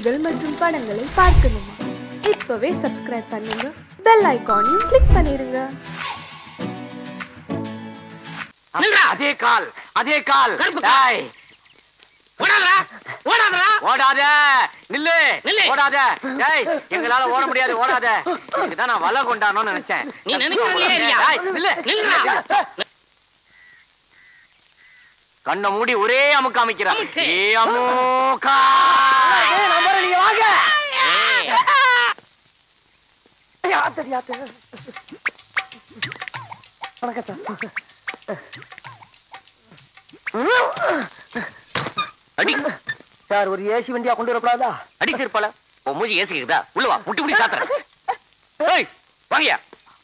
நிகழ்ச்சிகள் மற்றும் படங்களை பார்க்கணுமா? இப்பவே சப்ஸ்கிரைப் பண்ணுங்க, பெல் ஐகானையும் கிளிக் பண்ணிருங்க. அதே கால் ஓடாத நில்லு ஓடாத. எங்களால ஓட முடியாது, ஓடாத. இதுதான் நான் வலை கொண்டானோன்னு நினைச்சேன். நீ கண்ண மூடி ஒரே அமுக்க அமைக்கிறான். நீங்க வாங்க. வணக்கம் சார். ஒரு ஏசி வண்டியா கொண்டு வரப்படாதா? அடி சிறுப்பால மூஞ்சி ஏசி இருக்குதா? உள்ள வா, முட்டி முடி சாத்துறேன். வாங்கயா.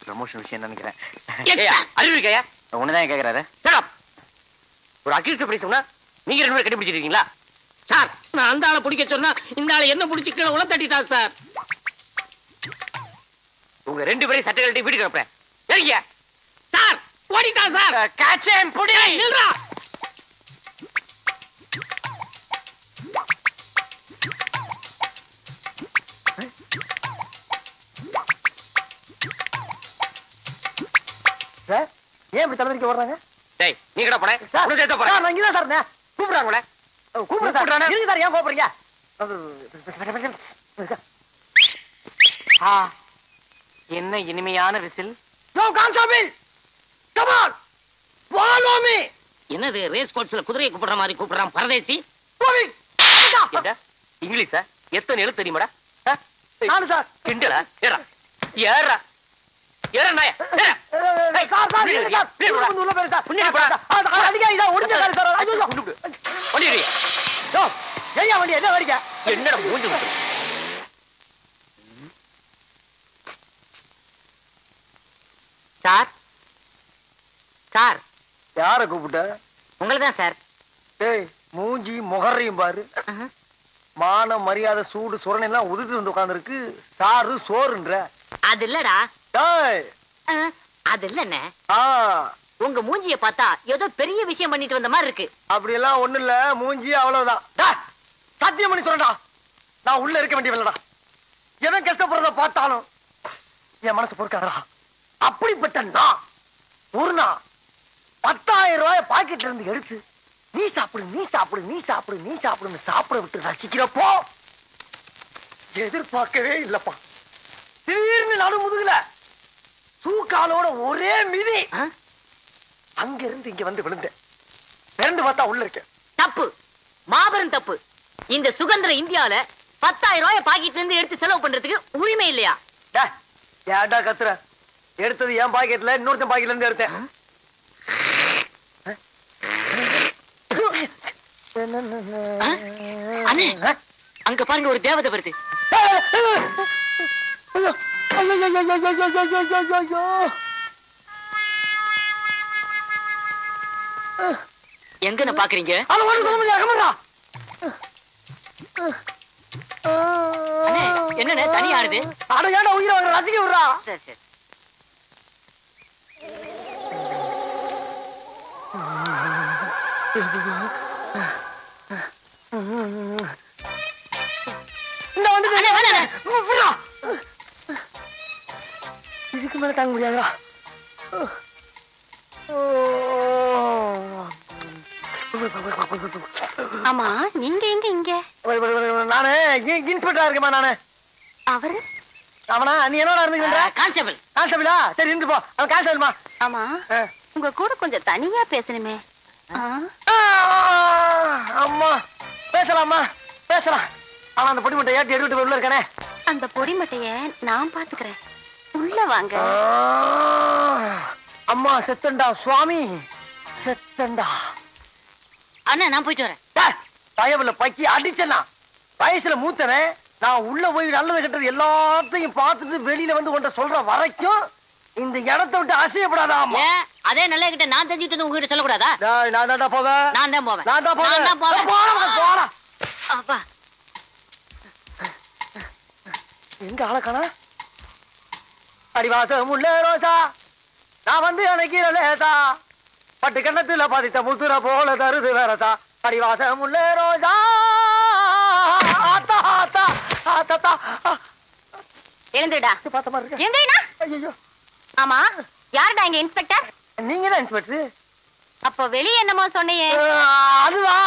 ப்ரமோஷன் விஷயம் நினைக்கிறேன். அறிவு இருக்கையா? ஒண்ணுதான் கேக்குறாரு. ஒரு அக்யூஸ்ட் பிரைஸ் சொன்னா நீங்க ரெண்டு பேரும் கண்டுபிடிச்சிருக்கீங்களா? சார், நான் அந்த ஆளை பிடிக்க சொன்னா இந்த ஆளை என்ன பிடிச்சி கீழே உள்ள தட்டிட்டார் சார். உங்க ரெண்டு பேரும் சட்டை கழட்டி வீட்டுக்கு அனுப்புறேன். சரிங்க சார். ஓடிட்டா சார். கேட்சேன் புடி. நில்றா. சார், ஏன் இப்படி தலைவலிக்க வர்றாங்க? டேய், நீ கடை போறேன். உனக்கு ஏத்த போறேன். நான் இங்க தான் சார். கூப்பிடுறாங்களே. கூப்பிடுறானே. இருங்க சார், ஏன் கோபறீங்க? என்ன இனிமையான whistle. Yo constable, come on, follow me. என்னது ரேஸ் கோர்ஸ்ல குதிரையை கூப்பிடுற மாதிரி கூப்பிடுறான் பரதேசி? என்ன இங்கிலீஷா? எத்தனை எழுத்து தெரியுமாடா? நாலு சார். கிண்டலா? ஏறா ஏறா ஏறா நாயா. சார் சார் நீங்க சார் புண்ணு உள்ள போறா. புண்ணு போறா. அடிங்க இதா ஒடிஞ்ச கால் சார். ஐயோ புண்ணு. வண்டிடி. யோ ஏயா வண்டி என்ன வரிங்க? என்னடா மூஞ்சி விட்டு. Sir sir. யாரை கூப்பிட்ட? உங்களை தான் சார். ஏய், மூஞ்சி முகரையும் பாரு. மான மரியாதை சூடு சுரணை எல்லாம் உதிர்த்து வந்து உட்கார்ந்துருக்கு. சாரு சோறுன்ற. அது இல்லடா. டேய், அது இல்லண்ணே. ஆ, உங்க மூஞ்சிய பார்த்தா ஏதோ பெரிய விஷயம் பண்ணிட்டு வந்த மாதிரி இருக்கு. அப்படி எல்லாம் ஒண்ணு இல்ல, மூஞ்சி அவ்வளவுதான். டேய், சத்தியம் பண்ணி சொல்றேன்டா, நான் உள்ள இருக்க வேண்டியவன்டா. எவன் கஷ்டப்படுறத பார்த்தாலும் என் மனசு பொறுக்காதடா. அப்படிப்பட்ட நான் ஒரு நாள் 10,000 ரூபாய் பாக்கெட்ல இருந்து எடுத்து நீ சாப்பிடு நீ சாப்பிடு நீ சாப்பிடு நீ சாப்பிடுன்னு சாப்பிட விட்டு ரசிக்கிறப்போ எதிர்பார்க்கவே இல்லப்பா. திடீர்னு நடு முதுகுல சூக்காலோட ஒரே மிதி. அங்க இருந்து இங்க வந்து விழுந்தேன். பிறந்து பார்த்தா உள்ள இருக்கேன். தப்பு, மாபெரும் தப்பு. இந்த சுதந்திர இந்தியால 10,000 ரூபாய் பாக்கெட்ல இருந்து எடுத்து செலவு பண்றதுக்கு உரிமை இல்லையா? ஏன்டா கத்துற? எடுத்தது என் பாக்கெட்ல, இன்னொருத்தன் பாக்கெட்ல இருந்து எடுத்தேன். அண்ணே, அங்க பாருங்க, ஒரு தேவதை வருது. எங்கன்னு பாக்குறீங்க? என்ன தனியா ஆடுது? அட ஏன்டா உயிரை வாங்குற? ரசிக்க விடுறா. சரி சரி. இதுக்கு மேல தாங்க முடியாதா? ஆமா, நீங்க எங்க இங்க? நானு இன்ஸ்பெக்டரா இருக்கேமா. நானு அவரு அவனா? நீ என்னோட இருந்துக்கிற? கான்ஸ்டபிள். கான்ஸ்டபிளா? சரி இருந்து போ. அவன் கான்ஸ்டபிள்மா. ஆமா, உங்க கூட கொஞ்சம் தனியா பேசணுமே. அம்மா பேசலாமா? பேசலாம். ஆனா அந்த பொடி மட்டை ஏற்றி எடுத்துட்டு உள்ள இருக்கானே. அந்த பொடி மட்டைய நான் பாத்துக்கிறேன். உள்ள வாங்க. அம்மா செத்தண்டா சுவாமி, செத்தண்டா. அண்ணா நான் போயிட்டு வரேன். பயவுல பக்கி அடிச்சனா வயசுல மூத்தனே. நான் உள்ள போய் நல்லது கெட்டது எல்லாத்தையும் பார்த்துட்டு வெளியில வந்து உன்கிட்ட சொல்ற வரைக்கும் இந்த இடத்தை விட்டு அசையப்படாதா? அதே நல்ல கிட்ட நான் தெரிஞ்சுட்டு உங்ககிட்ட சொல்லக்கூடாதா? நான் தான் போவேன். நான் தான் போவேன். நான் தான் போவேன். போடா. அப்பா எங்க ஆளக்கானா? அடிவாசம் உள்ள ரோசா, நான் வந்து அணைக்கிற லேசா, பட்டு கண்ணத்துல பதித்த முத்துற போல தருது வேறதா. அடிவாசம் உள்ள ரோசா, ஆத்தா ஆத்தா எழுந்துடா. பார்த்த மாதிரி இருக்கு. எந்திரிடா. ஐயோ, ஆமா, யாருடா இங்க இன்ஸ்பெக்டர்? நீங்க தான் இன்ஸ்பெக்டர். அப்போ வெளிய என்னமோ சொன்னியே? அதுவா,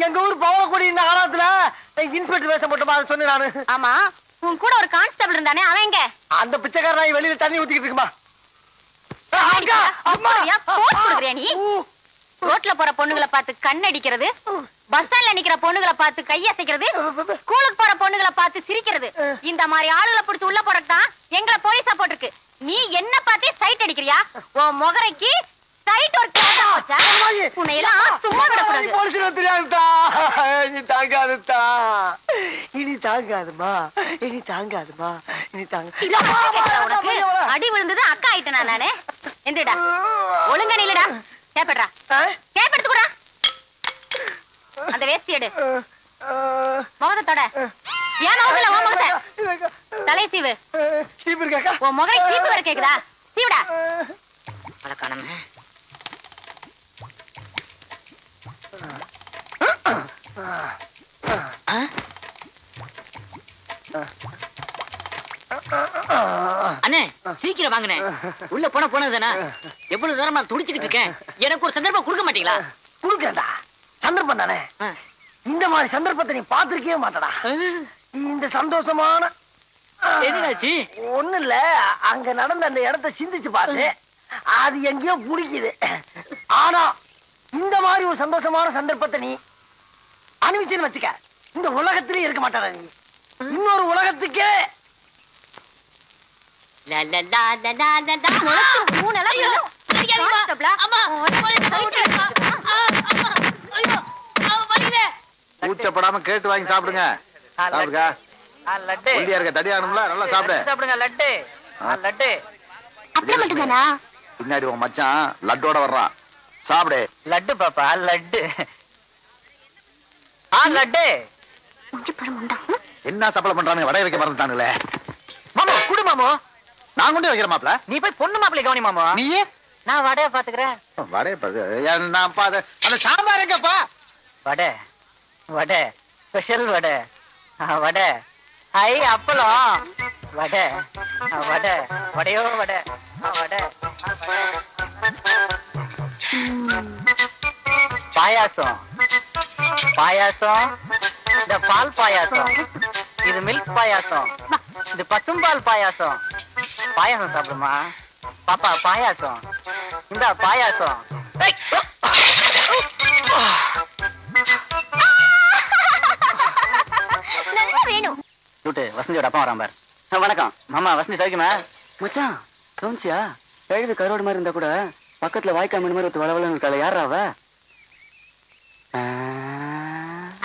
எங்க ஊர் பவளக்குடி இந்த காலத்துல இன்ஸ்பெக்டர் வேஷம் போட்டமா சொன்னேன் நானு. ஆமா, உன் கூட ஒரு கான்ஸ்டபிள் இருந்தானே, அவன் எங்க? அந்த பிச்சைக்காரன் வெளியில தண்ணி ஊத்திக்கிட்டு இருக்குமா? நீ ரோட்ல போற பொண்ணுங்களை பார்த்து கண்ணடிக்கிறது, பஸ் ஸ்டாண்ட்ல நிக்கிற பொண்ணுங்களை பார்த்து கையசைக்கிறது, ஸ்கூலுக்கு போற பொண்ணுங்களை பார்த்து சிரிக்கிறது, இந்த மாதிரி ஆளுகளை பிடிச்சு உள்ள போறதுதான் எங்களை போலீஸா போட்டிருக்கு. நீ என்ன பார்த்தே சைட் அடிக்கிறியா? உன் முகரைக்கு சைட் ஒரு கேட்டா வச்சா உன்னை எல்லாம் சும்மா விடக்கூடாது. போலீஸ் தெரியாதுதா, இனி தாங்காதுதா, இனி தாங்காதுமா, இனி தாங்காதுமா, இனி உனக்கு அடி விழுந்தது அக்கா ஆயிட்டேனா நானு? எந்திரடா, ஒழுங்கா நில்லுடா. கேப்படா, கேப்படுத்து கூட. அந்த வேஸ்டி எடு, முகத்தோட. ஏன் முகத்துல உன் முகத்தை தலை சீவு. சீப்பு இருக்கா? உன் முகை சீப்பு வர கேக்குதா? சீவுடா. வழக்கானமே அண்ணே, சீக்கிரம் வாங்கினே. உள்ள போனதுதானே. எவ்வளவு நேரமா துடிச்சுக்கிட்டு இருக்கேன். எனக்கு ஒரு சந்தர்ப்பம் கொடுக்க மாட்டீங்களா? குடுக்கறா, சந்தர்ப்பம் தானே. இந்த மாதிரி சந்தர்ப்பத்தை நீ பாத்திருக்கவே மாட்டடா. இந்த சந்தோஷமான என்னாச்சு? ஒண்ணு இல்ல, அங்க நடந்த அந்த இடத்தை சிந்திச்சு பாத்து அது எங்கேயோ பிடிக்குது. ஆனா இந்த மாதிரி ஒரு சந்தோஷமான சந்தர்ப்பத்தை நீ அனுபவிச்சுன்னு வச்சுக்க, இந்த உலகத்திலே இருக்க மாட்டாடா. நீ இன்னொரு உலகத்துக்கே கூச்சப்படாம கேட்டு வாங்கி சாப்பிடுங்க. ஒல்லியா இருக்க தடியானும்ல, நல்லா சாப்பிடு. சாப்பிடுங்க. லட்டு லட்டு அப்படி மட்டும்தானா? பின்னாடி உன் மச்சான் லட்டோட வர்றான், சாப்பிடு. லட்டு பாப்பா, லட்டு. லட்டு. என்ன சப்பளம் பண்றானுங்க? வடைய வைக்க மறந்துட்டானுங்களே. மாமோ குடு மாமோ. நான் கொண்டு வைக்கிற மாப்ள, நீ போய் பொண்ணு மாப்பிள்ளை கவனி மாமோ. நீயே நான் வடைய பாத்துக்கிறேன். வடைய அந்த சாம்பார் எங்கப்பா? வடை வடை ஸ்பெஷல் வடை. வடை ஐ அப்பளம். வடை வடை வடையோ வடை. வடை பாயாசம். பாயாசம், இந்த பால் பாயாசம், இது மில்க் பாயாசம், இது பசும்பால் பாயாசம். பாயாசம் சாப்பிடுமா பாப்பா? பாயாசம் இந்த பாயாசம். வேணும். வசந்தியோட அப்பா வரான் பார். வணக்கம் மாமா. வசந்தி சௌக்கியமா? மச்சான் கவுன்சியா? கழுவி கரோடு மாதிரி இருந்தா கூட பக்கத்துல வாய்க்கா மீன் மாதிரி ஒருத்தர் வளவலன்னு இருக்காள். யாரா அவ?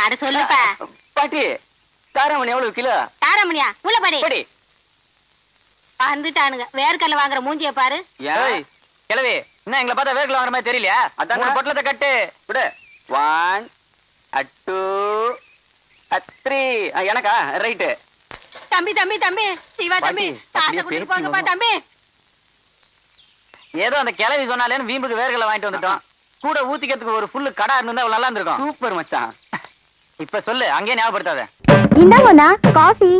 அட சொல்லுப்பா. பாட்டி, தாராமணி எவ்வளவு கிலோ? தாராமணியா? உள்ள படி. படி. வந்துட்டானுங்க. வேர்க்கல்ல வாங்குற மூஞ்சிய பாரு. ஏய் கிழவி, என்ன எங்களை பார்த்தா வேர்க்கல்ல வாங்குற மாதிரி தெரியலையா? அதான் பொட்டலத்தை கட்டு விடு. 1 2 3. எனக்கா? ரைட்டு. தம்பி தம்பி தம்பி சிவா தம்பி, காசை கொடுத்து போங்கப்பா தம்பி. ஏதோ அந்த கிழவி சொன்னாலேன்னு வீம்புக்கு வேர்க்கல்ல வாங்கிட்டு வந்துட்டோம். கூட ஊத்திக்கிறதுக்கு ஒரு ஃபுல்லு கடை இருந்தா நல்லா இருந்திருக்கும். சூப்பர் மச்சான். இப்ப சொல்லு, அங்கேயே ஞாபகப்படுத்தாத. இந்தாங்கண்ணா காஃபி.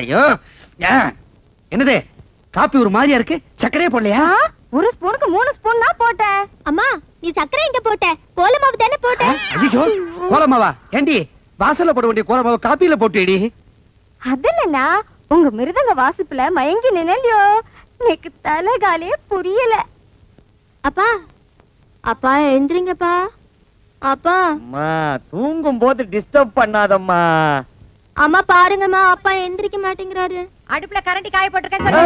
ஐயோ, என்னது காப்பி ஒரு மாதிரியா இருக்கு? சக்கரையே போடலையா? ஒரு ஸ்பூனுக்கு 3 ஸ்பூன் தான் போட்டேன். அம்மா, நீ சக்கரை எங்க போட்ட? கோலமாவு தானே போட்ட? ஐயோ, கோலமாவா? ஏண்டி வாசல்ல போட வேண்டிய கோலமாவு காப்பியில போட்டுடி? அதுலண்ணா உங்க மிருதங்க வாசிப்புல மயங்கி நினைலையோ, எனக்கு தலைகாலே புரியல. அப்பா அப்பா எந்திரிங்கப்பா. அப்பா அம்மா தூங்கும் போது டிஸ்டர்ப் பண்ணாதம்மா. அம்மா பாருங்கம்மா, அப்பா எந்திரிக்க மாட்டேங்கிறாரு. அடுப்புல கரண்டி காய போட்டிருக்கேன்னு சொல்லு.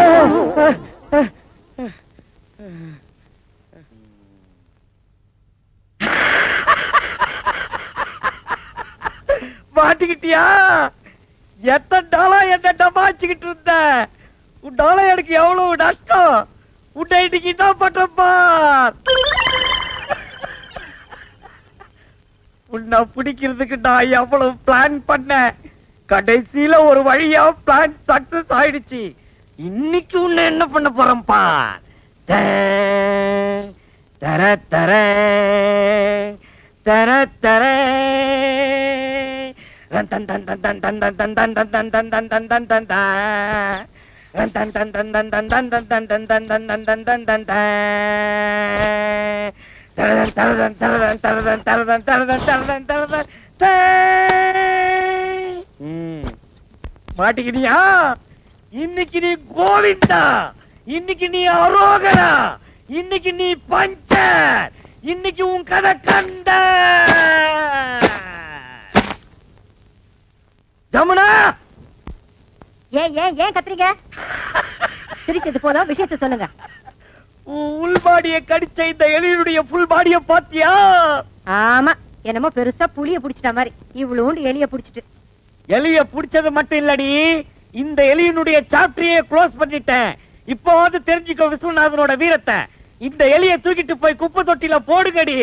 மாட்டிக்கிட்டியா? எத்தனை நாளா என்ன டமாச்சிக்கிட்டு இருந்த? உன்னால எனக்கு எவ்வளவு நஷ்டம். உன்னை இன்னைக்கு என்ன பண்றப்பா? உன்னை பிடிக்கிறதுக்கு நான் எவ்வளவு பிளான் பண்ணேன். கடைசியில ஒரு வழியா பிளான் சக்சஸ் ஆயிடுச்சு. இன்னைக்கு உன்னை என்ன பண்ண போறேன்பா? தர தர தர தர மாட்டிக்கினியா? இன்னைக்கு நீ கோவிந்தா, இன்னைக்கு நீ அரோகரா, இன்னைக்கு நீ பஞ்சர், இன்னைக்கு உன் கதை கண்ட. ஜமுனா, ஏன் கத்துறீங்க? சிரிச்சது போதும், விஷயத்தை சொல்லுங்க. உள் பாடிய கடிச்ச இந்த எலியுடைய ஃபுல் பாடிய பாத்தியா? ஆமா, என்னமோ பெருசா புளிய புடிச்சிட்ட மாதிரி இவ்வளவு எலிய புடிச்சிட்டு. எலிய புடிச்சது மட்டும் இல்லடி, இந்த எலியினுடைய சாப்டரையே க்ளோஸ் பண்ணிட்டேன். இப்போ வந்து தெரிஞ்சுக்கோ விஸ்வநாதனோட வீரத்தை. இந்த எலிய தூக்கிட்டு போய் குப்பை தொட்டில போடுங்கடி.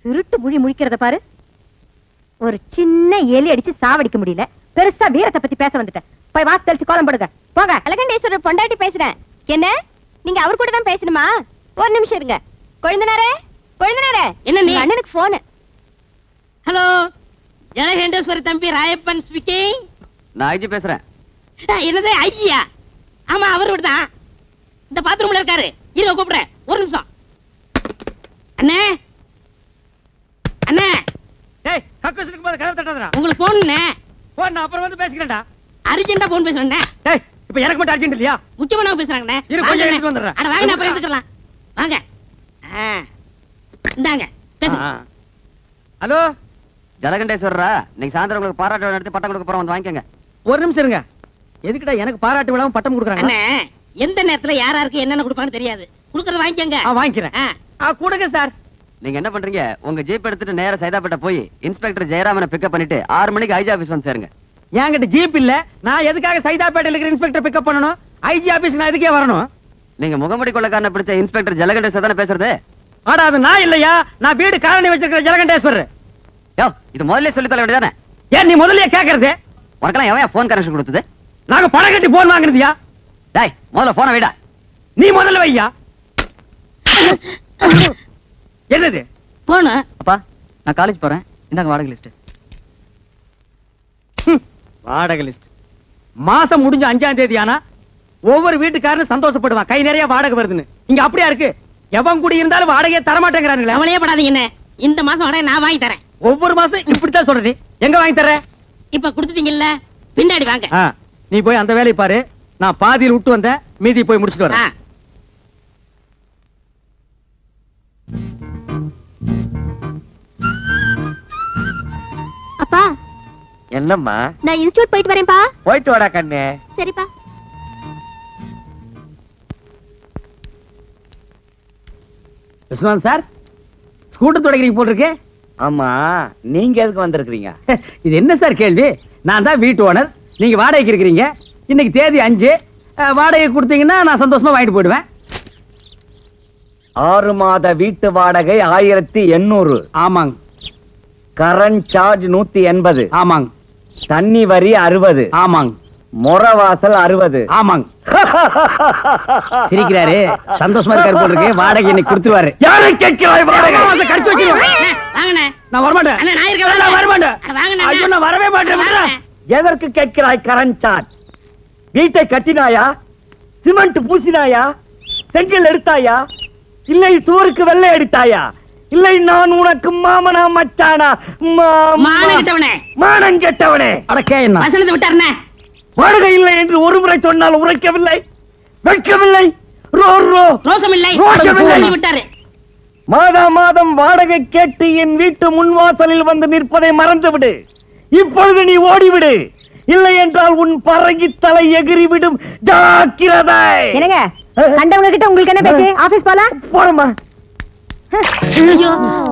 திருட்டு மொழி முழிக்கிறத பாரு. ஒரு சின்ன எலி அடிச்சு சாவடிக்க முடியல, பெருசா வீரத்தை பத்தி பேச வந்துட்டேன். போய் வாசல் தெளிச்சு கோலம் போடுங்க போங்க. அழகண்டேஸ்வரர் பொண்டாட்டி பேசுறேன். என்ன நீங்க அவர் கூட தான் பேசணுமா? ஒரு நிமிஷம் இருங்க. கொழுந்தனாரே, கொழுந்தனாரே, என்ன நீ? அண்ணனுக்கு போன். ஹலோ, ஜனகண்டேஸ்வரி தம்பி ராயப்பன் ஸ்பீக்கிங். நான் ஐஜி பேசுறேன். என்னது ஐஜியா? ஆமா, அவர் தான் இந்த பாத்ரூம்ல இருக்காரு. இருங்க கூப்பிடுறேன், ஒரு நிமிஷம். அண்ணே, அண்ணே, டேய் கக்கசுக்கு போய் கதவு தட்டாதடா. உங்களுக்கு போன் போன் நான் அப்புறம் வந்து பேசிக்கிறேன்டா. அர்ஜென்ட்டா போன் பேசுறேன். டேய் இப்போ எனக்கு மட்டும் அர்ஜென்ட் இல்லையா? முக்கியமான பேசுறாங்கண்ணே. இரு, கொஞ்சம் எடுத்து வந்துடுறேன். அட வாங்க, நான் அப்புறம் எடுத்துக்கலாம். வாங்க. இந்தாங்க பேசுங்க. ஹலோ ஜலகண்டேஸ்வரரா, இன்னைக்கு சாயந்தரம் உங்களுக்கு பாராட்டு விழா நடத்தி பட்டம் கொடுக்க போறோம், வந்து வாங்கிக்கங்க. ஒரு நிமிஷம் இருங்க. எதுக்குடா எனக்கு பாராட்டு விழாவும் பட்டம் கொடுக்குறாங்க? அண்ணே, எந்த நேரத்துல யாராருக்கு என்னென்ன கொடுப்பான்னு தெரியாது. கொடுக்கறத வாங்கிக்கங்க. வாங்கிக்கிறேன். கொடுங்க சார். நீங்க என்ன பண்றீங்க? உங்க ஜீப் எடுத்துட்டு நேரா சைதாப்பேட்டை போய் இன்ஸ்பெக்டர் ஜெயராமனை பிக்கப் பண்ணிட்டு 6 மணிக்கு ஐஜி ஆபீஸ் வந்து சேருங்க. என்கிட்ட ஜீப் இல்ல. நான் எதுக்காக சைதாப்பேட்டையில இருக்கிற இன்ஸ்பெக்டர் பிக்கப் பண்ணணும்? ஐஜி ஆபீஸ் நான் எதுக்கே வரணும்? நீங்க முகமுடி கொள்ளக்காரனை பிடிச்ச இன்ஸ்பெக்டர் ஜலகண்டேஸ்வரர் தானே பேசுறது? ஆடா அது நான் இல்லையா? நான் வீடு காலனி வச்சிருக்கிற ஜலகண்டேஸ்வரர். யோ, இது முதல்ல சொல்லி தர வேண்டியதானே? ஏன் நீ முதல்லயே கேக்குறது? உனக்கெல்லாம் எவன் போன் கனெக்ஷன் கொடுத்தது? நாங்க பணம் கட்டி போன் வாங்குறதுயா? டேய், முதல்ல போனை வைடா. நீ முதல்ல வையா. என்னது போன? அப்பா, நான் காலேஜ் போறேன். இந்தாங்க வாடகை லிஸ்ட். வாடகை லிஸ்ட். மாசம் முடிஞ்ச 5ஆம் தேதி ஆனா ஒவ்வொரு வீட்டுக்காரனும் சந்தோஷப்படுவான், கை நிறைய வாடகை வருதுன்னு. இங்க அப்படியா இருக்கு? எவன் கூடி இருந்தாலும் வாடகையை தர மாட்டேங்கிறானுங்களே. அவளையே படாதீங்க. என்ன, இந்த மாசம் வாடகை நான் வாங்கி தரேன். ஒவ்வொரு மாசம் இப்படித்தான் சொல்றது. எங்க வாங்கி தர? இப்ப கொடுத்துட்டீங்கல்ல, பின்னாடி வாங்க. நீ போய் அந்த வேலையை பாரு. நான் பாதியில் விட்டு வந்தேன், மீதி போய் முடிச்சிட்டு வரேன். அப்பா, என்னம்மா? நான் இன்ஸ்டிடியூட் போயிட்டு வரேன்ப்பா. போயிட்டு வாடா கண்ணே. சரிப்பா. விஸ்வநாத் சார், ஸ்கூட்டர் தொடக்கிறீங்க போட்டிருக்கு. ஆமா, நீங்க எதுக்கு வந்திருக்கீங்க? இது என்ன சார் கேள்வி? நான் தான் வீட்டு ஓனர், நீங்க வாடகைக்கு இருக்கிறீங்க. இன்னைக்கு தேதி 5. வாடகை கொடுத்தீங்கன்னா நான் சந்தோஷமா வாங்கிட்டு போயிடுவேன். 6 மாத வீட்டு வாடகை 1800. ஆமாங்க. Current charge 180. ஆமாங்க. தண்ணி வரி 60. ஆமாங்க. முறவாசல் 60. ஆமாங்க. சிரிக்கிறாரு, சந்தோஷமா இருக்காரு போல இருக்கு. வாடகை இன்னைக்கு கொடுத்துருவாரு. யாரை கேட்கிறாய் வாடகை? கடிச்சு வச்சிருக்கேன். வாங்கண்ணே. நான் வரமாட்டேன். அண்ணா, நான் இருக்கேன். நான் வரமாட்டேன். வாங்கண்ணே. ஐயோ, நான் வரவே மாட்டேன். எதற்கு கேட்கிறாய் கரண்ட் சார்ஜ்? வீட்டை கட்டினாயா? சிமெண்ட் பூசினாயா? செங்கல் எடுத்தாயா? இல்லை சுவருக்கு வெள்ளை அடித்தாயா? இல்லை நான் உனக்கு மாமனா மச்சானா? மானம் கெட்டவனே. மானம் கெட்டவனே. அடக்கே என்ன வசனத்தை விட்டாருண்ணே. வாடகை இல்லை என்று ஒரு முறை சொன்னால் உரைக்கவில்லை, வெட்கவில்லை, ரோசமில்லை, ரோஷமில்லை. விட்டாரு. மாதா மாதம் வாடகை கேட்டு என் வீட்டு முன்வாசலில் வந்து நிற்பதை மறந்துவிடு. இப்பொழுது நீ ஓடிவிடு, இல்லை என்றால் உன் பறங்கி தலை எகிரிவிடும். ஜாக்கிரதை. என்னங்க கண்டவங்க கிட்ட உங்களுக்கு என்ன பேச்சு? ஆபீஸ் போலாம். போறமா. ஐயோ,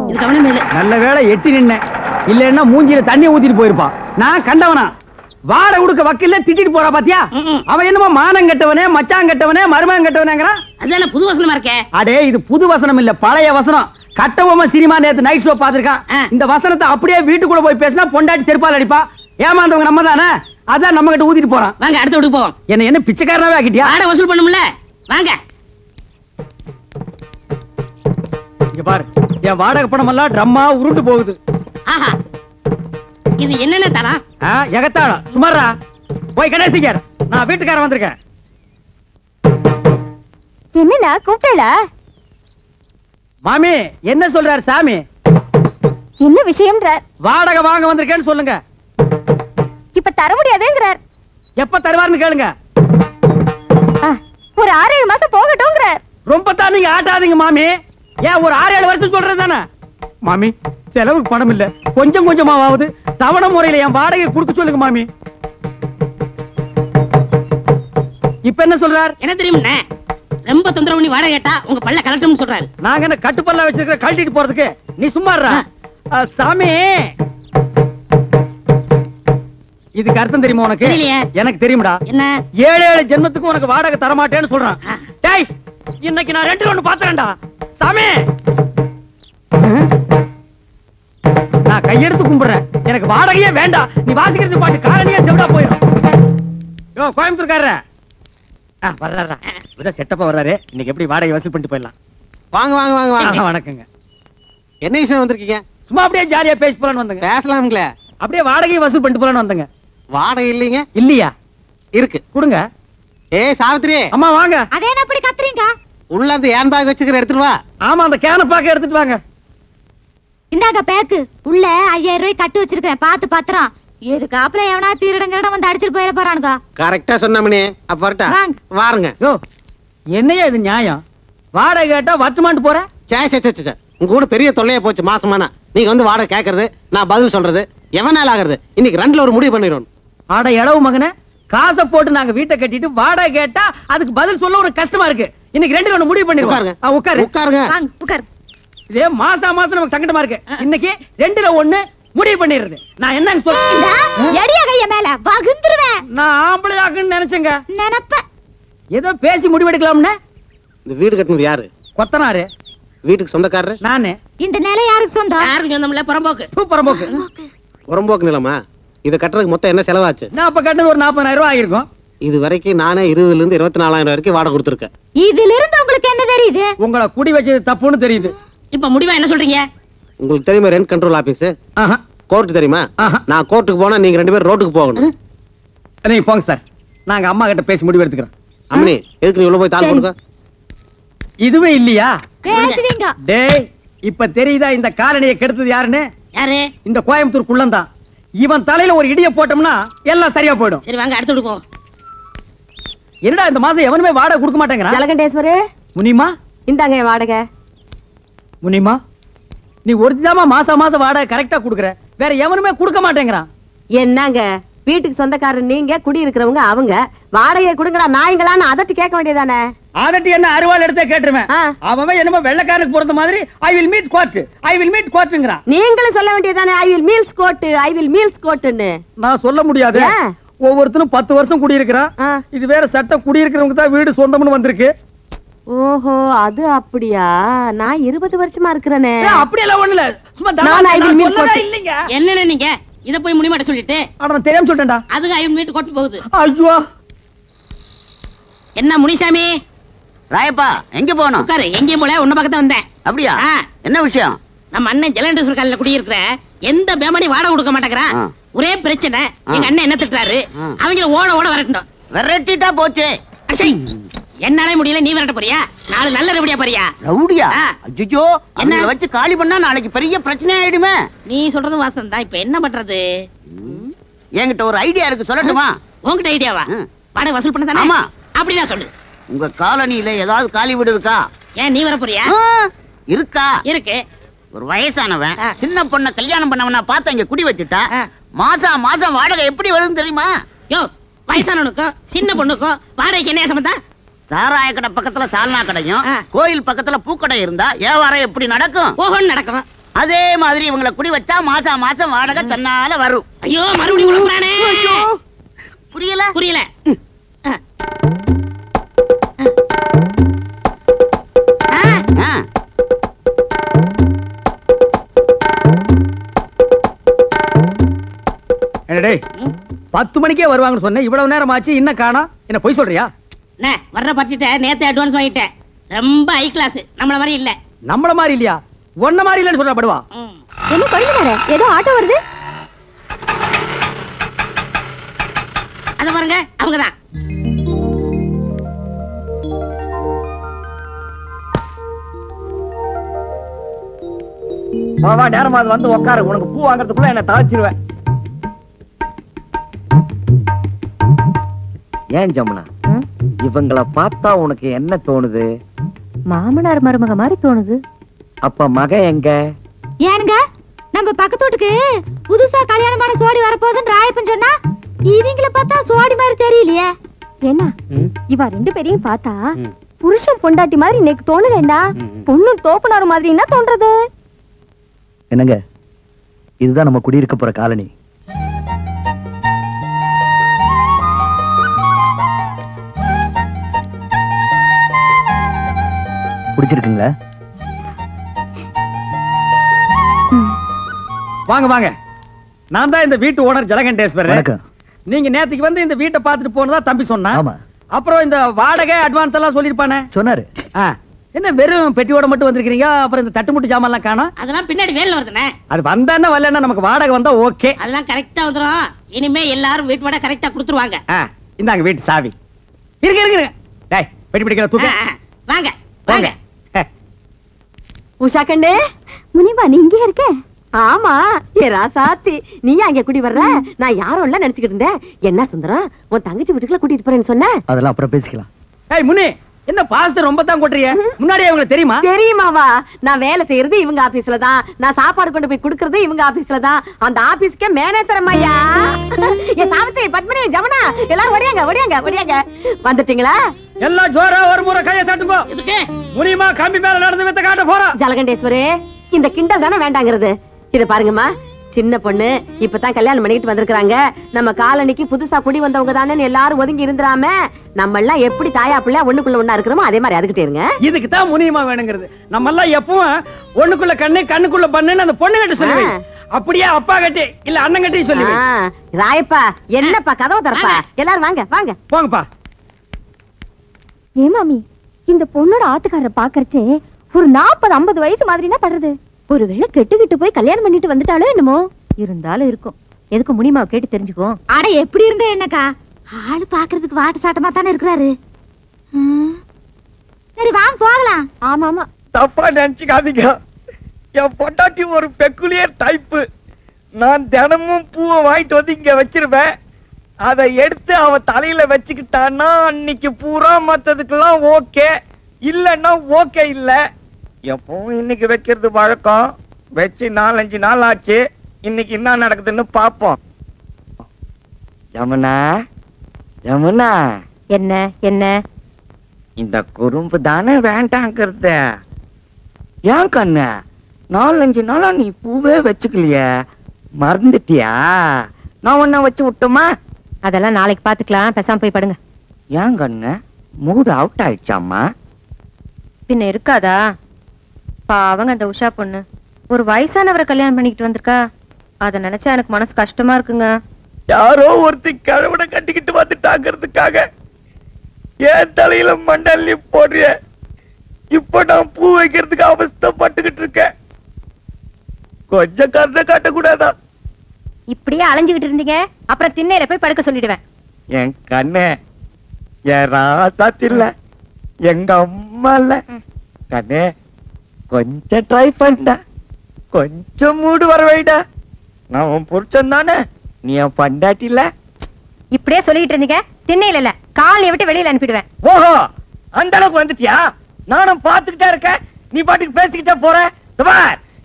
இது கவனம் இல்ல. நல்ல வேளை எட்டி நின்ன, இல்லன்னா மூஞ்சில தண்ணி ஊத்திட்டு போயிருப்பான். நான் கண்டவனா? வாடகை கொடுக்க வக்கீல்ல திட்டிட்டு போறா பாத்தியா? அவன் என்னமோ மானம் கெட்டவனே, மச்சான் கெட்டவனே, மருமகன் கெட்டவனேங்கறான். அதெல்லாம் புது வசனமா இருக்கே. அடே, இது புது வசனம் இல்ல, பழைய வசனம். கட்டபொம்மை சினிமா நேத்து நைட் ஷோ பாத்துருக்கான். இந்த வசனத்தை அப்படியே வீட்டுக்குள்ள போய் பேசினா பொண்டாட்டி செருப்பால் அடிப்பா. ஏமாந்தவங்க நம்ம தானே, அதான் நம்ம கிட்ட ஊத்திட்டு போறான். வாங்க, அடுத்த வீட்டுக்கு போவோம். என்ன பிச்சைக்காரனாவே ஆக்கிட்டியா? வாடகை வசூல் பண்ணும்ல, வாங்க. இங்க பாரு, என் வாடகை பணம் எல்லாம் ட்ரம்மா உருண்டு போகுது. ஆஹா, இது என்னென்ன தரம்? எகத்தாளம் சுமாரா. போய் கணேசிக்கார், நான் வீட்டுக்காரன் வந்திருக்கேன். என்னண்ணா கூப்பிட்டா? மாமி என்ன சொல்றாரு சாமி? என்ன விஷயம்ன்றார்? வாடகை வாங்க வந்திருக்கேன்னு சொல்லுங்க. இப்ப தர முடியாதுங்கிறார். எப்ப தருவாருன்னு கேளுங்க. ஒரு 6-7 மாசம் போகட்டும்ங்கிறார். ரொம்ப தான் நீங்க ஆட்டாதீங்க மாமி. ஏன் ஒரு 6-7 வருஷம் சொல்றது தானே மாமி? செலவுக்கு பணம் இல்ல, கொஞ்சம் கொஞ்சமாவது தவணை முறையில என் வாடகை கொடுக்க சொல்லுங்க மாமி. இப்ப என்ன சொல்றார்? என்ன தெரியுமா, ரொம்ப தொந்தரவு பண்ணி வாடகை கேட்டா உங்க பல்ல கலட்டும்னு சொல்றாரு. நாங்க என்ன கட்டுப்பல்ல வச்சிருக்க கழட்டிட்டு போறதுக்கு? நீ சும்மா இருடா. சாமி, இதுக்கு அர்த்தம் தெரியுமா உனக்கு? எனக்கு தெரியும்டா. என்ன? 7 ஜென்மத்துக்கு உனக்கு வாடகை தர மாட்டேன்னு சொல்றான். டேய், இன்னைக்கு நான் 2 பாத்துறேன்டா சாமி. நான் கையெடுத்து கும்பிடுறேன், எனக்கு வாடகையே வேண்டாம். நீ வாசிக்கிறது பாட்டு காலனியே செவிடா போயிடும். யோ கோயம்புத்தூர்காரரே, வர்றாரா? இதான் செட்டப்பா வர்றாரு. இன்னைக்கு எப்படி வாடகை வசூல் பண்ணிட்டு போயிடலாம். வாங்க வாங்க வாங்க வாங்க. வணக்கங்க. என்ன விஷயம் வந்திருக்கீங்க? சும்மா அப்படியே ஜாலியா பேசி போலான்னு வந்தங்க. பேசலாம்ங்களே. அப்படியே வாடகை வசூல் பண்ணிட்டு போலான்னு வந்தங்க. வாடகை இல்லைங்க? இல்லையா? இருக்கு, கொடுங்க. சாவித்திரி அம்மா வாங்க. அதே என்ன அப்படி கத்துறீங்க? உள்ள அந்த ஏன் பேக் வச்சுக்கிற எடுத்துட்டு வா. ஆமா, அந்த கேன பாக்க எடுத்துட்டு வாங்க. இந்தாங்க பேக்கு. உள்ள 5000 ரூபாய் கட்டு வச்சிருக்கேன், பாத்து பத்திரம். எதுக்கு அப்புறம் எவனா திருடங்க வந்து அடிச்சிட்டு போயிட போறானுங்க. கரெக்டா சொன்னமனே. அப்ப வரட்டா? வாருங்க. யோ, என்னையா இது நியாயம்? வாடகை கேட்டா வட்டுமான்ட்டு போற? உங்க கூட பெரிய தொல்லையா போச்சு மாசமானா. நீங்க வந்து வாடகை கேட்கறது, நான் பதில் சொல்றது, எவனால ஆகிறது? இன்னைக்கு 2ல ஒரு முடிவு பண்ணிடுவோம். ஆட எடவு மகனே, காசை போட்டு நாங்க வீட்டை கட்டிட்டு வாடகை கேட்டா அதுக்கு பதில் சொல்ல ஒரு கஷ்டமா இருக்கு. இன்னைக்கு 2ல ஒண்ணு முடிவு பண்ணிடுவோம். உட்காரு உட்காருங்க. உட்காரு. இதே மாசம் நமக்கு சங்கடமா இருக்கு. இன்னைக்கு 2ல ஒண்ணு முடிவு பண்ணிடுறது. நான் என்னங்க சொல்றேன்? எடியா கைய மேல வகுந்துருவேன். நான் ஆம்பளையாக்குன்னு நினைச்சேங்க. நினைப்ப ஏதோ பேசி முடிவெடுக்கலாம்னு. இந்த வீடு கட்டினது யாரு? கொத்தனாரு. வீட்டுக்கு சொந்தக்காரரு நானே. இந்த நிலை யாருக்கு சொந்தம்? யாருக்கு சொந்தம் இல்ல, புறம்போக்கு. புறம்போக்கு. புறம்போக்கு நிலமா? இத கட்டுறதுக்கு மொத்தம் என்ன செலவாச்சு? நான் அப்ப கட்டினது ஒரு 40,000 ரூபாய் ஆயிருக்கும். இது வரைக்கும் நானே 20,000 இருந்து 24,000 வரைக்கும் வாடகை கொடுத்துருக்கேன். இதுல இருந்து உங்களுக்கு என்ன தெரியுது? உங்களை குடி வச்சது தப்புன்னு தெரியுது. இப்ப முடிவா என்ன சொல்றீங்க? உங்களுக்கு தெரியுமா ரெண்ட் கண்ட்ரோல் ஆபீஸ்? கோர்ட் தெரியுமா? நான் கோர்ட்டுக்கு போனா நீங்க 2 பேரும் ரோட்டுக்கு போகணும். நீங்க போங்க சார், நாங்க அம்மா கிட்ட பேசி முடிவு எடுத்துக்கிறோம். அம்மனி, எதுக்கு நீ உள்ள போய் தாள் கொடுக்க? இதுவே இல்லையா? பேசுவீங்க. டேய், இப்ப தெரியுதா இந்த காலனியை கெடுத்தது யாருன்னு? யாரு? இந்த கோயம்புத்தூர் குள்ளந்தான். இவன் தலையில ஒரு இடிய போட்டோம்னா எல்லாம் சரியா போயிடும். சரி வாங்க, அடுத்து விடுவோம். என்னடா இந்த மாசம் எவனுமே வாடகை கொடுக்க மாட்டேங்கிறான்? ஜலகண்டேஸ்வரே, முனிமா இந்தாங்க வாடகை. முனிமா, நீ ஒருத்திதாமா மாசம் வாடகை கரெக்டா குடுக்குற, வேற எவனுமே கொடுக்க மாட்டேங்கிறான். என்னங்க வீட்டுக்கு சொந்தக்காரர் நீங்க, குடி இருக்கிறவங்க அவங்க. வாடகை கொடுங்கடா நாய்ங்களான்னு அதட்டி கேட்க வேண்டியதானே? அதட்டி என்ன அருவாள் எடுத்தே கேட்டுருவேன். அவன் என்னமோ வெள்ளக்காரனுக்கு பிறந்த மாதிரி I will meet court, I will meet கோர்ட்ங்கறான். நீங்களும் சொல்ல வேண்டியதானே I will meals court, I will meals கோர்ட்னு? நான் சொல்ல முடியாது. ஒவ்வொருத்தரும் 10 வருஷம் குடி இருக்கிறான். இது வேற சட்டம், குடி இருக்கிறவங்க தான் வீடு சொந்தம்னு வந்திருக்கு. ஓஹோ, அது அப்படியா? நான் 20 வருஷமா இருக்கிறேனே. அப்படி எல்லாம் ஒண்ணு இல்ல, சும்மா நான் ஐ வில் மீட் கோர்ட் இல்லங்க. என்னன்னு நீங்க இத போய் முடிமாட்ட சொல்லிட்டு? அட நான் தெரியாம சொல்றேன்டா. அதுக்கு ஐ வில் மீட் கோர்ட் போகுது. ஐயோ, என்ன முனிசாமி? ராயப்பா, எங்க போறோம்? உட்காரு. எங்கேயும் போல, உன்ன பக்கத்துல வந்தேன். அப்படியா? என்ன விஷயம்? நம்ம அண்ணன் ஜலண்டேஸ்வர் காலையில குடியிருக்கிற எந்த பேமணி வாடகை கொடுக்க மாட்டேங்கிறான். ஒரே பிரச்சனை. எங்க அண்ணன் என்ன திட்டுறாரு, அவங்க ஓட ஓட வரட்டும். விரட்டிட்டா போச்சு. என்னாலே முடியல, நீ விரட்ட போறியா? நாலு நல்ல ரவுடியா போறியா? ரவுடியா? அஜ்ஜோ, என்ன வச்சு காலி பண்ணா நாளைக்கு பெரிய பிரச்சனை ஆயிடுமே. நீ சொல்றதும் வாசம் தான். இப்ப என்ன பண்றது? என்கிட்ட ஒரு ஐடியா இருக்கு, சொல்லட்டுமா? உங்ககிட்ட ஐடியாவா? வாடகை வசூல் பண்ண தானே? ஆமா. அப்படின்னா சொல்லு. உங்க காலனியில ஏதாவது காலி வீடு இருக்கா? ஏன் நீ வர போறியா? இருக்கா? இருக்கு. ஒரு வயசானவன் சின்ன பொண்ண கல்யாணம் பண்ணவனா பார்த்து இங்க குடி வச்சுட்டா மாசம் மாசம் வாடகை எப்படி வருதுன்னு தெரியுமா? யோ, வயசானவனுக்கும் சின்ன பொண்ணுக்கும் வாடகைக்கு என்ன சம்பந்தம்? சாராய கடை பக்கத்துல சால்னா கடையும் கோயில் பக்கத்துல பூக்கடை இருந்தா வியாபாரம் எப்படி நடக்கும்? ஓஹோன்னு நடக்கும். அதே மாதிரி இவங்களை குடி வச்சா மாசம் மாசம் வாடகை தன்னால வரும். ஐயோ, மறுபடியும் குடுக்குறானே. புரியல? புரியல. என்னடே 10 மணிக்கே வருவாங்கன்னு சொன்னேன், இவ்வளவு நேரம் ஆச்சு, இன்னும் காணோம். என்ன பொய் சொல்றியா? வர்ற பத்திட்ட நேத்து அட்வான்ஸ் வாங்கிட்டேன். ரொம்ப ஹை கிளாஸ், நம்மள மாதிரி இல்ல. நம்மள மாதிரி இல்லையா? ஒன்ன மாதிரி இல்லன்னு சொல்ற படுவா. என்ன கொழுந்தனாரே, ஏதோ ஆட்டோ வருது. அத பாருங்க, அவங்கதான். வா நேரமா அது வந்து உட்காரு. உனக்கு பூ வாங்குறதுக்குள்ள என்ன தாச்சிருவேன். ஏன் ஜமுனா, இவங்களை பார்த்தா உனக்கு என்ன தோணுது? மாமனார் மருமக மாதிரி தோணுது. அப்ப மக எங்க? ஏனுங்க, நம்ம பக்கத்து வீட்டுக்கு புதுசா கல்யாணமான சோடி வரப்போகுதுன்னு ராயப்பன் சொன்னா, இவங்கள பார்த்தா சோடி மாதிரி தெரியலையே. என்ன இவ ரெண்டு பேரையும் பார்த்தா புருஷன் பொண்டாட்டி மாதிரி இன்னைக்கு தோணலண்டா, பொண்ணும் தோப்புனார் மாதிரி என்ன தோன்றது? என்னங்க, இதுதான் நம்ம குடியிருக்க போற காலனி. பிடிச்சிருக்குங்களா? வாங்க வாங்க, நான் தான் இந்த வீட்டு ஓனர் ஜலகண்டேஸ்வரர். வணக்கம். நீங்க நேத்துக்கு வந்து இந்த வீட்டை பார்த்துட்டு போனதா தம்பி சொன்னா. ஆமா. அப்புறம் இந்த வாடகை அட்வான்ஸ் எல்லாம் சொல்லிருப்பானே. சொன்னாரு. என்ன வெறும் பெட்டியோட மட்டும் வந்திருக்கீங்க? அப்புறம் இந்த தட்டுமுட்டு ஜாமான் எல்லாம் காணோம். அதெல்லாம் பின்னாடி வேலை வருதுனே. அது வந்தானே வரலன்னா நமக்கு வாடகை வந்தா ஓகே. அதெல்லாம் கரெக்டா வந்துரும். இனிமே எல்லாரும் வீட்டு வாடகை கரெக்டா கொடுத்துருவாங்க. இந்தாங்க வீட்டு சாவி. இருங்க இருங்க. டேய், பெட்டி பிடிக்கிற தூக்கு. வாங்க வாங்க. உஷா கண்ணே, முனிமா நீ இங்கே இருக்க? ஆமா, ஏ ராசாத்தி, நீ அங்க குடி வர்ற? நான் யாரும் இல்ல நினைச்சுக்கிட்டு இருந்தேன். என்ன சுந்தரம், உன் தங்கச்சி வீட்டுக்குள்ள கூட்டிட்டு போறேன்னு சொன்ன? அதெல்லாம் அப்புறம் பேசிக்கலாம். ஏய் முனி, என்ன பாஸ்தர் ரொம்ப தான் கொட்றிய? முன்னாடியே உங்களுக்கு தெரியுமா? தெரியுமாவா? நான் வேலை செய்யறது இவங்க ஆபீஸ்ல தான், நான் சாப்பாடு கொண்டு போய் குடுக்கறது இவங்க ஆபீஸ்ல தான். அந்த ஆபீஸ்க்கே மேனேஜர் அம்மையா. ஏ சாவித்ரி, பத்மினி, ஜமுனா, எல்லாரும் ஓடியாங்க ஓடியாங்க ஓடியாங்க. வந்துட்டீங்களா? எல்லாம் ஜோரா ஒரு முறை கையை தட்டுங்க. இதுக்கு முனிமா கம்பி மேல நடந்து வித்த காட்ட போறோம். ஜலகண்டேஸ்வரே, இந்த கிண்டல் தானே வேண்டாங்கிறது. இத பாருங்கம்மா, சின்ன பொண்ணு இப்பதான் கல்யாணம் பண்ணிட்டு வந்திருக்காங்க. நம்ம காலனிக்கு புதுசா குடி வந்தவங்க தானே எல்லாரும் ஒதுங்கி இருந்துராம, நம்ம எல்லாம் எப்படி தாயா பிள்ளை ஒண்ணுக்குள்ள ஒண்ணா இருக்கிறோமோ அதே மாதிரி அதுக்கிட்டே இருங்க. இதுக்கு தான் முனியமா வேணுங்கிறது. நம்ம எல்லாம் எப்பவும் ஒண்ணுக்குள்ள கண்ணு கண்ணுக்குள்ள பண்ணுன்னு அந்த பொண்ணு கிட்ட சொல்லுவேன். அப்படியே அப்பா கட்டி இல்ல அண்ணன் கட்டி சொல்லுவேன். ராயப்பா, என்னப்பா கதவை திறப்பா? எல்லாரும் வாங்க வாங்க போங்கப்பா. ஏ மாமி, இந்த பொண்ணோட ஆத்துக்காரரை பாக்கறச்சே ஒரு 40-50 வயசு மாதிரினா படுறது. ஒருவேளை கெட்டுக்கிட்டு போய் கல்யாணம் பண்ணிட்டு வந்துட்டாலோ என்னமோ. இருந்தாலும் இருக்கும். எதுக்கு முனிமாவை கேட்டு தெரிஞ்சுக்கோ. அட எப்படி இருந்தே என்னக்கா, ஆளு பாக்குறதுக்கு வாட்டு சாட்டமா தானே இருக்கிறாரு. சரி வாங்க போகலாம். ஆமா ஆமா, தப்பா நினைச்சுக்காதீங்க. என் பொண்டாட்டி ஒரு பெக்குலியர் டைப்பு. நான் தினமும் பூவை வாங்கிட்டு வந்து இங்க வச்சிருவேன். அதை எடுத்து அவ தலையில வச்சுக்கிட்டான்னா அன்னைக்கு பூரா மத்ததுக்கெல்லாம் ஓகே, இல்லன்னா ஓகே இல்ல. எப்பவும் இன்னைக்கு வைக்கிறது வழக்கம். வச்சு 4-5 நாள் ஆச்சு. இன்னைக்கு என்ன நடக்குதுன்னு பாப்போம். ஜமுனா, ஜமுனா, என்ன என்ன இந்த குறும்பு தானே வேண்டாங்கிறது. ஏன் கண்ணு, 4-5 நாளா நீ பூவே வச்சுக்கலையே, மறந்துட்டியா? நான் ஒன்ன வச்சு விட்டோமா? அதெல்லாம் நாளைக்கு பாத்துக்கலாம், பேசாம போய் படுங்க. ஏன் கண்ணு, மூடு அவுட் ஆயிடுச்சாமா? பின்ன இருக்காதா? பாவங்க அந்த உஷா பொண்ணு ஒரு வயசானவரை கல்யாணம் பண்ணிக்கிட்டு வந்திருக்கா. அத நினைச்சா எனக்கு மனசு கஷ்டமா இருக்குங்க. யாரோ ஒருத்தி கழுவனை கட்டிக்கிட்டு வந்துட்டாங்கிறதுக்காக ஏன் தலையில மண்டல்லி போடுறிய? இப்ப நான் பூ வைக்கிறதுக்கு அவஸ்தைப்பட்டுக்கிட்டு இருக்கேன். கொஞ்சம் கருத்தை காட்டக்கூடாதா? இப்படியே அலைஞ்சுகிட்டு இருந்தீங்க, அப்புறம் திண்ணையில போய் படுக்க சொல்லிடுவேன். என் கண்ணே, என் ராசாத்தி இல்ல, எங்க அம்மா இல்ல. கண்ணே, கொஞ்சம் ட்ரை பண்ண, கொஞ்சம் மூடு வர வைடா. நான் உன் புருஷன் தானே, நீ என் பண்டாட்டி இல்ல. இப்படியே சொல்லிட்டு இருந்தீங்க, திண்ணையில இல்ல காலையை விட்டு வெளியில அனுப்பிடுவேன். ஓஹோ, அந்த அளவுக்கு வந்துட்டியா? நானும் பாத்துக்கிட்டே இருக்கேன், நீ பாட்டுக்கு பேசிக்கிட்டே போற.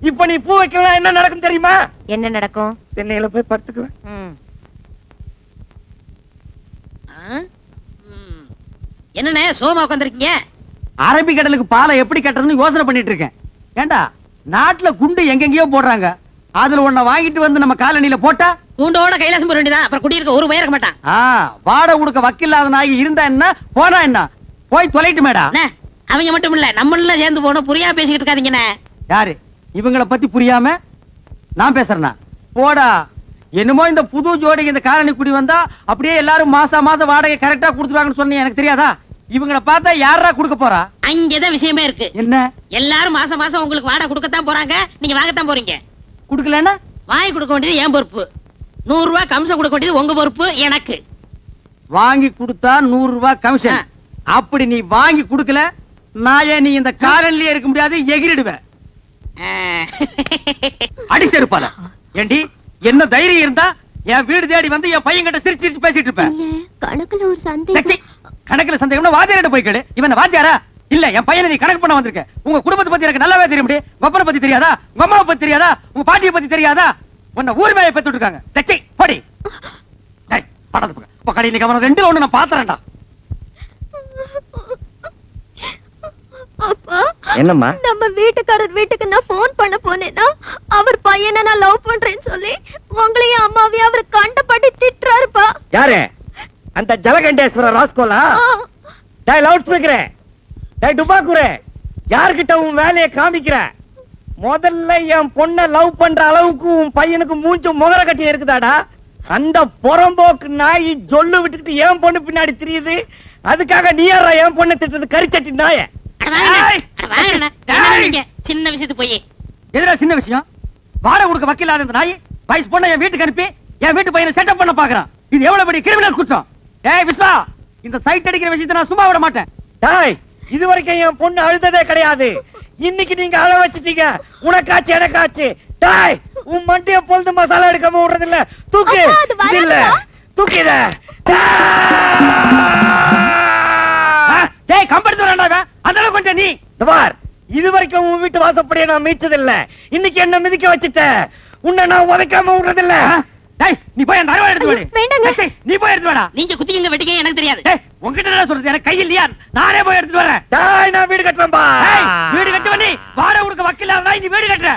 இப்ப நீ பூ வைக்கலாம், என்ன நடக்கும் தெரியுமா? என்ன நடக்கும்? திண்ணையில போய் படுத்துக்குவேன். என்னண்ணே சோமா உட்காந்துருக்கீங்க? அரபிக்கடலுக்கு பாலை எப்படி கட்டுறதுன்னு யோசனை பண்ணிட்டு இருக்கேன். ஏண்டா, நாட்டுல குண்டு எங்கெங்கயோ போடுறாங்க. அதுல ஒன்ன வாங்கிட்டு வந்து நம்ம காலனியில போட்டா கூண்டோட கைலாசம் போட வேண்டியதான். அப்புறம் குடியிருக்க ஒரு பயிர மாட்டான். வாடகை கொடுக்க வக்கில்லாத நாய் இருந்தா என்ன, போனா என்ன, போய் தொலைட்டு மேடா. அவங்க மட்டும் இல்ல, நம்ம எல்லாம் சேர்ந்து போனோம். புரியா பேசிக்கிட்டு இருக்காதீங்கண்ணே. யாரு இவங்கள பத்தி புரியாம நான் பேசுறேனா? போடா. என்னமோ இந்த புது ஜோடிக்கு இந்த காலனி குடி வந்தா அப்படியே எல்லாரும் மாசம் மாசம் வாடகை கரெக்டா கொடுத்துருவாங்கன்னு சொன்னீங்க, எனக்கு தெரியாதா? இவங்கள பார்த்தா யாரா கொடுக்க போறா? அங்கதான் விஷயமே இருக்கு. என்ன? எல்லாரும் மாசம் மாசம் உங்களுக்கு வாடகை கொடுக்கத்தான் போறாங்க, நீங்க வாங்கத்தான் போறீங்க. குடுக்கலன்னா வாங்கி கொடுக்க வேண்டியது என் பொறுப்பு. 100 ரூபாய் கமிஷன் கொடுக்க வேண்டியது உங்க பொறுப்பு. எனக்கு வாங்கி கொடுத்தா 100 ரூபாய் கமிஷன். அப்படி நீ வாங்கி கொடுக்கல, நான் நீ இந்த காலனிலே இருக்க முடியாது, எகிரிடுவேன். அடி செருப்பால. ஏண்டி என்ன தைரியம் இருந்தா என் வீடு தேடி வந்து என் பையன் கிட்ட சிரிச்சு சிரிச்சு பேசிட்டு இருப்பேன். கணக்குல ஒரு சந்தேகம். கணக்குல சந்தேகம்னா வாத்தியார்ட்ட போய் கேளு. இவன் வாத்தியாரா? இல்ல, என் பையனை நீ கணக்கு பண்ண வந்திருக்க. உங்க குடும்பத்தை பத்தி எனக்கு நல்லாவே தெரியும். உங்க பத்தி தெரியாதா? உங்க அம்மாவை பத்தி தெரியாதா? உங்க பாட்டியை பத்தி தெரியாதா? உன்னை ஊர் மேய பெத்து இருக்காங்க. தச்சை படி. டேய் படத்து பக்கம். இப்ப கடையில கவனம் 2ல 1 நான் பாத்துறேன்டா. அப்பா என்னம்மா? நம்ம வீட்டுக்காரர் வீட்டுக்கு நான் போன் பண்ண போனேன்னா அவர் பையனை நான் லவ் பண்றேன்னு சொல்லி உங்களையும் அம்மாவையும் அவர் கண்டபடி திட்டுறாருப்பா. யாரு? அந்த ஜலகண்டேஸ்வர ராஸ்கோலா? டேய் லவுட் ஸ்பீக்கரே, டேய் டுபாக்குரே, யார்கிட்ட உன் வேலையை காமிக்கிற? முதல்ல என் பொண்ணை லவ் பண்ற அளவுக்கு உன் பையனுக்கு மூஞ்சு முகர கட்டி இருக்குதாடா? அந்த புறம்போக்கு நாய் ஜொல்லு விட்டுக்கிட்டு என் பொண்ணு பின்னாடி தெரியுது. அதுக்காக நீ யாரா என் பொண்ணை திட்டுறது? கரிச்சட்டி நாய. சின்ன விஷயத்துக்கு போய் எதுடா சின்ன விஷயம்? வாடகை கொடுக்க வக்கீலாத இந்த நாய் வயசு பொண்ணை என் வீட்டுக்கு அனுப்பி என் வீட்டு பையனை செட்டப் பண்ண பாக்குறான். இது எவ்வளவு பெரிய கிரிமினல் குற்றம். ஏய் விஸ்வா, இந்த சைட் அடிக்கிற விஷயத்தை நான் சும்மா விட மாட்டேன். டேய், இது வரைக்கும் என் பொண்ணு அழுததே கிடையாது. இன்னைக்கு நீங்க அழ வச்சிட்டீங்க. உனக்காச்சு எனக்காச்சு. டேய், உன் மண்டிய பொழுது மசாலா எடுக்காம விடுறது இல்ல. தூக்கு. இல்ல தூக்கிட. டேய் கம்பெடுத்து வரேன்டா. அந்த அளவுக்கு கொஞ்சம் நீ பார், இது வரைக்கும் உன் வீட்டு வாசப்படியை நான் மீச்சது இல்ல. இன்னைக்கு என்ன மிதிக்க வச்சிட்ட. உன்னை நான் உதைக்காம விடுறது இல்ல. டேய் நீ போய் அந்த அருவாளை எடுத்து வாடி. நீ போய் எடுத்து வாடா. நீங்க குத்திங்க வெட்டிங்க எனக்கு தெரியாது. டேய் உன்கிட்ட என்ன சொல்றது? எனக்கு கை இல்லையா? நானே போய் எடுத்து வரேன். டேய் நான் வீடு கட்டறேன் பா. டேய் வீடு கட்டுவ நீ. வாடகை கொடுக்க வக்கீலாத நீ வீடு கட்டற.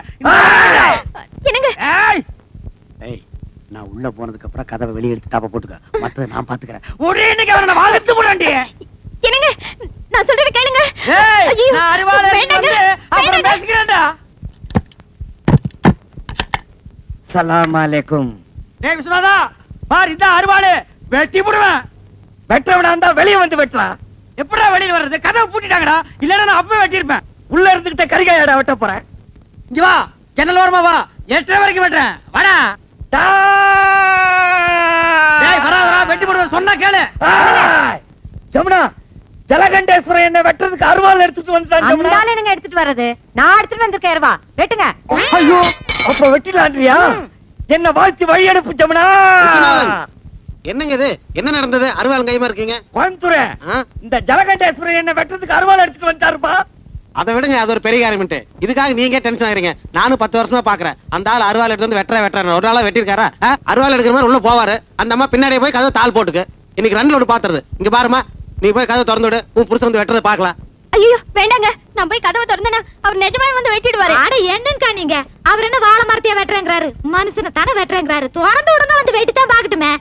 என்னங்க? ஏய் ஏய், நான் உள்ள போனதுக்கு அப்புறம் கதவை வெளிய எடுத்து தாப்ப போட்டுக்க. மத்தத நான் பாத்துக்கறேன். ஒரே இன்னைக்கு அவனை நான் வாங்கத்து போறேன்டி. என்னங்க? நான் சொல்றத கேளுங்க. ஏய் நான் அருவாளை எடுத்து அப்புறம் பேசிக்கிறேன்டா. சலாம் அலைக்கும். டேய் விஸ்வநாதா, பார் இந்த அருவாளை வெட்டி போடுவேன். வெட்டவனா இருந்தா வெளிய வந்து வெட்டலாம். எப்படா வெளிய வர்றது? கதவை பூட்டிட்டாங்கடா. இல்லன்னா நான் அப்பவே வெட்டி இருப்பேன். உள்ள இருந்துகிட்ட கரிகாயடா வெட்ட போறேன். இங்க வா, ஜன்னல் ஓரமா வா. 8 வரைக்கும் வெட்டறேன். வாடா. டேய் வராதடா, வெட்டி போடுவேன் சொன்னா கேளு. ஜமுனா, ஜலகண்டேஸ்வரன் என்ன வெட்டறதுக்கு அருவாள் எடுத்துட்டு வந்துட்டான். ஜமுனா, அந்தால என்னங்க எடுத்துட்டு வர்றது? நான் எடுத்துட்டு வந்திருக்கேன் அருவா. வெட்டுங்க. ஐயோ, அப்ப வெட்டிலான்றியா? என்ன வாழ்த்தி வழி அனுப்பு ஜமுனா. என்னங்க இது? என்ன நடந்தது? அருவாள் கைமா இருக்கீங்க. கோயம்புத்தூரே, இந்த ஜலகண்டேஸ்வரன் என்ன வெட்டறதுக்கு அருவாள் எடுத்துட்டு வந்துட்டாருப்பா. அதை விடுங்க, அது ஒரு பெரிய காரியம்ட்டு. இதுக்காக நீங்க டென்ஷன் ஆகிறீங்க. நானும் 10 வருஷமா பாக்குறேன். அந்த ஆள் அருவாள் எடுத்து வந்து வெட்டுறேன் ஒரு நாளா வெட்டிருக்காரா? அருவாள் எடுக்கிற மாதிரி உள்ள போவாரு. அந்த அம்மா பின்னாடியே போய் கதவை தாள் போட்டுக்கு. இன்னைக்கு 2ல 1 பாத்துறது. இங்க பாருமா, நீ போய் கதவை திறந்து விடு. உன் புருஷன் வந்து வெட்டுறதை பாக்கலாம். ஐயோ வேண்டாங்க, நான் போய் கதவை திறந்தேனா அவர் நிஜமாவே வந்து வெட்டிடுவாரு. அட என்னங்கா நீங்க? அவர் என்ன வாழை மரத்தையா வெட்டுறேங்கிறாரு? மனுஷனை தானே வெட்டுறேங்கிறாரு. திறந்து விடுங்க, வந்து வெட்டித்தான் பாக்கட்டுமே.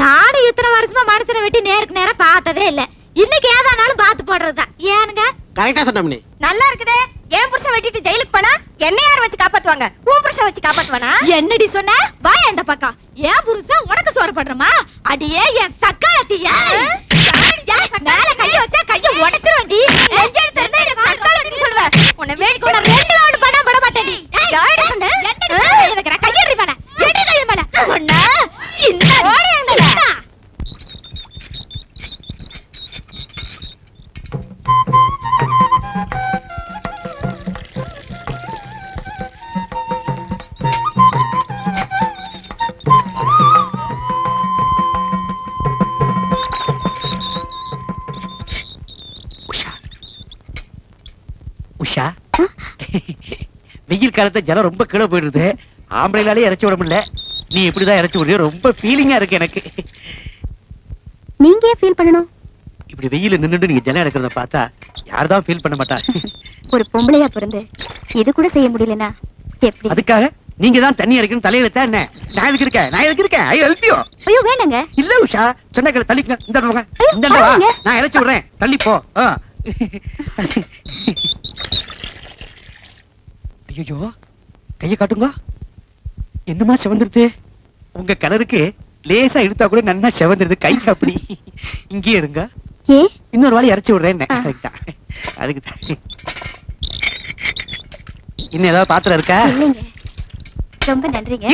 நானும் இத்தனை வருஷமா மனுஷனை வெட்டி நேருக்கு நேரா பார்த்ததே இல்ல. இன்னைக்கு ஏதானாலும் பார்த்து போடுறதுதான். ஏனுங்க? கரெக்டா சொன்னோம். நீ நல்லா இருக்குதே. என் புருஷன் வெட்டிட்டு ஜெயிலுக்கு போனா என்ன யார் வச்சு காப்பாத்துவாங்க? உன் புருஷன் வச்சு காப்பாத்துவானா? என்னடி சொன்ன? வா அந்த பக்கம். என் புருஷன் உனக்கு சோறு பண்றமா? அடியே என் சக்காலத்தியா. மேல கைய வச்சா கைய உடைச்சிருவேன்டி. நெஞ்செடுத்து இருந்தா என்ன சக்காலத்தின்னு சொல்லுவ. உன்னை வேடிக்கை கூட 2 ரவுண்ட் பண்ணா பட மாட்டேடி. யாரடி சொன்ன? எனக்கு நான் கையறி பண்ண. எடி கைய பண்ண. ஒண்ணா இந்த ஓடி அங்கல. உஷா, வெயில் காலத்துல ஜலம் ரொம்ப கீழே போயிடுது. ஆம்பளைனாலே இறச்சி விட முடியல. நீ எப்படிதான் இறச்சி விடுறியோ? ரொம்ப ஃபீலிங்கா இருக்கு எனக்கு. நீங்க ஏன் ஃபீல் பண்ணணும்? இப்படி வெயில நின்னுட்டு நீங்க ஜலம் எடுக்கிறத பார்த்தா யார்தான் ஃபீல் பண்ண மாட்டா? ஒரு பொம்பளையா பிறந்து இது கூட செய்ய முடியலனா எப்படி? அதுக்காக நீங்க தான் தண்ணி இறக்கணும் தலையில தான். என்ன நான் எதுக்கு இருக்கேன்? I help you. ஐயோ வேணாங்க. இல்ல உஷா, சொன்ன கேளு. தள்ளிங்க. இந்த போங்க. இந்த வா, நான் இறச்சி விடுறேன். தள்ளி போ. ஐயோ, கைய காட்டுங்க. என்னமா செவந்துருது? உங்க கலருக்கு லேசா இழுத்தா கூட நன்னா செவந்துருது. கை அப்படி இங்கே இருங்க. ஏ இன்னொரு வாழை இறச்சி விடுறேன். அதுக்கு தான். இன்னும் ஏதாவது பாத்திரம் இருக்கா? இல்லைங்க. ரொம்ப நன்றிங்க.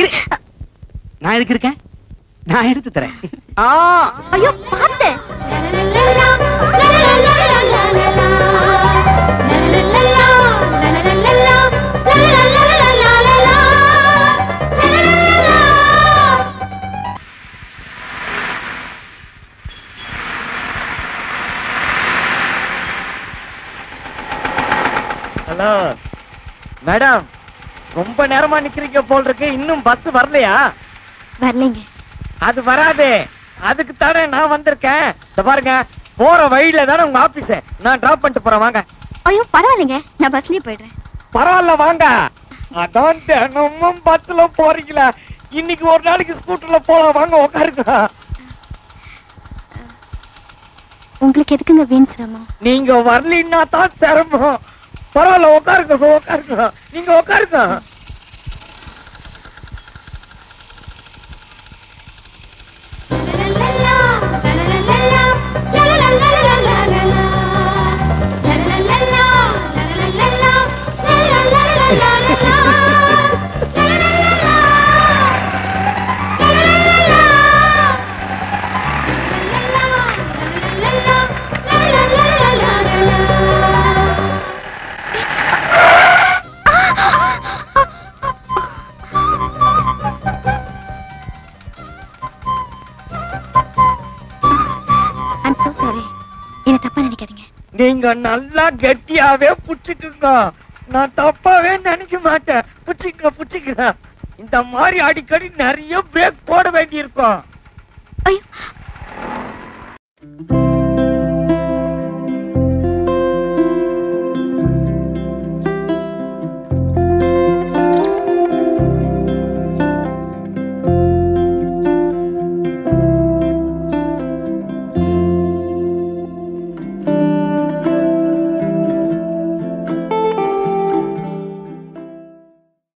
நான் எதுக்கு இருக்கேன்? நான் எடுத்து தரேன். ஐயோ பாத்து. ஹலோ மேடம், ரொம்ப நேரமா நிக்கிறீங்க போல் இருக்கு. இன்னும் பஸ் வரலையா? வரலைங்க. அது வராதே, அதுக்கு தானே நான் வந்திருக்கேன். இந்த பாருங்க, போற வழியில தானே உங்க ஆபீஸ். நான் டிராப் பண்ணிட்டு போறேன், வாங்க. ஐயோ பரவாயில்லைங்க, நான் பஸ்லயே போயிடுறேன். பரவாயில்ல வாங்க. அதான் தினமும் பஸ்ல போறீங்களா, இன்னைக்கு ஒரு நாளைக்கு ஸ்கூட்டர்ல போலாம், வாங்க உட்காருங்க. உங்களுக்கு எதுக்குங்க வீண் சிரமம்? நீங்க வரலன்னா தான் சிரமம். பரவாயில்ல உட்காருங்க, உட்காருங்க, நீங்க உட்காருங்க. நீங்க நல்லா கெட்டியாவே புடிச்சுக்குங்க, நான் தப்பாவே நினைக்க மாட்டேன். புடிச்சுக்க புடிச்சுக்க. இந்த மாதிரி அடிக்கடி நிறைய பிரேக் போட வேண்டி இருக்கும்.